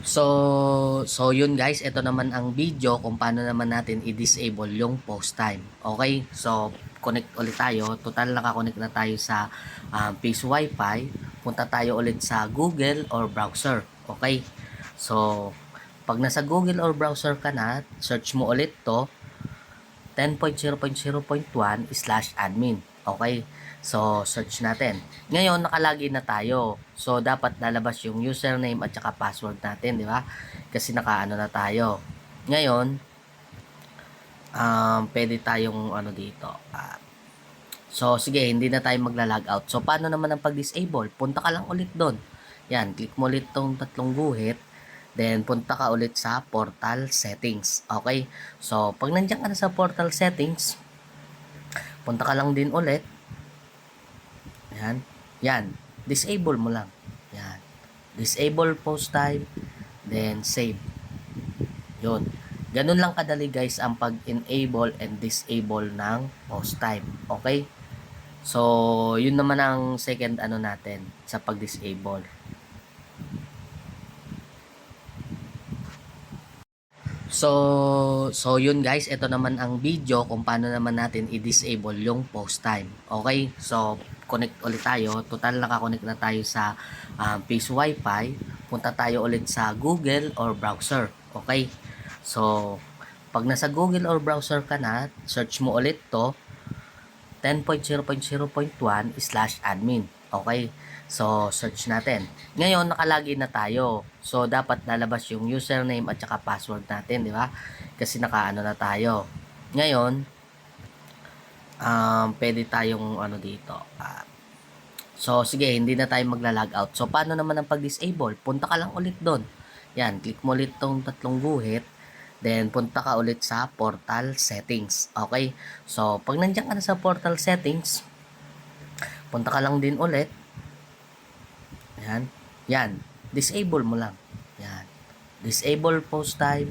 So yun guys, ito naman ang video kung paano naman natin i-disable yung post time. Okay? So, connect ulit tayo. Total nakakonect na tayo sa Peace Wi-Fi. Punta tayo ulit sa Google or browser. Okay? So, pag nasa Google or browser ka na, search mo ulit to 10.0.0.1/admin. Okay? So, search natin. Ngayon, nakalagin na tayo. So, dapat lalabas yung username at saka password natin, di ba? Kasi nakaano na tayo. Ngayon, pwede tayong ano dito. So, sige, hindi na tayo magla-log out. So, paano naman ang pag-disable? Punta ka lang ulit doon. Yan, click mo ulit tong tatlong guhit. Then, punta ka ulit sa portal settings. Okay? So, pag nandiyan ka na sa portal settings, punta ka lang din ulit. Yan. Yan. Disable mo lang. Yan. Disable post time. Then, save. Yun. Ganun lang kadali guys ang pag-enable and disable ng post time. Okay? So, yun naman ang second ano natin sa pag-disable. So yun guys, ito naman ang video kung paano naman natin i-disable yung post time. Okay? So, connect ulit tayo. Total nakakonect na tayo sa Peace Wi-Fi. Punta tayo ulit sa Google or browser. Okay? So, pag nasa Google or browser ka na, search mo ulit to 10.0.0.1/admin. Okay? So, search natin. Ngayon, nakalagin na tayo. So, dapat lalabas yung username at saka password natin, di ba? Kasi nakaano na tayo. Ngayon, pwede tayong ano dito. So, sige, hindi na tayo magla-log out. So, paano naman ang pag-disable? Punta ka lang ulit doon. Yan, click mo ulit tong tatlong guhit. Then, punta ka ulit sa portal settings. Okay? So, pag nandiyan ka na sa portal settings, punta ka lang din ulit. Yan. Yan. Disable mo lang. Yan. Disable post time.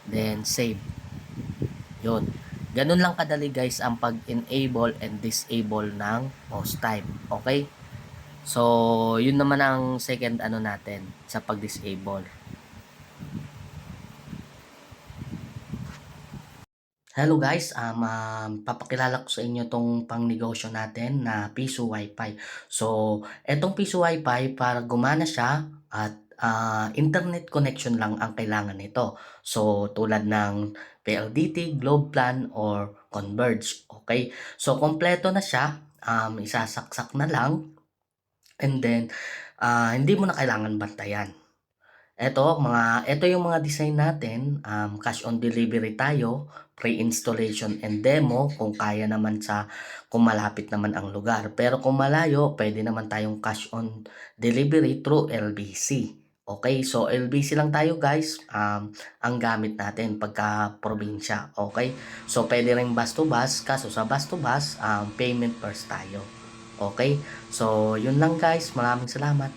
Then, save. Yun. Ganun lang kadali guys ang pag-enable and disable ng post time. Okay? So, yun naman ang second ano natin sa pag-disable. Hello guys, papakilala ko sa inyo tong pangnegosyo natin na Piso Wi-Fi. So, etong Piso Wi-Fi para gumana siya at internet connection lang ang kailangan nito. So, tulad ng PLDT, Globeplan, or Converge. Okay? So, kompleto na siya. Isasaksak na lang. And then, hindi mo na kailangan bantayan. Ito yung mga design natin, cash on delivery tayo, pre-installation and demo kung kaya naman kung malapit naman ang lugar. Pero kung malayo, pwede naman tayong cash on delivery through LBC. Okay, so LBC lang tayo guys, ang gamit natin pagka probinsya. Okay, so pwede rin bus to bus, kaso sa bus to bus, payment first tayo. Okay, so yun lang guys, maraming salamat.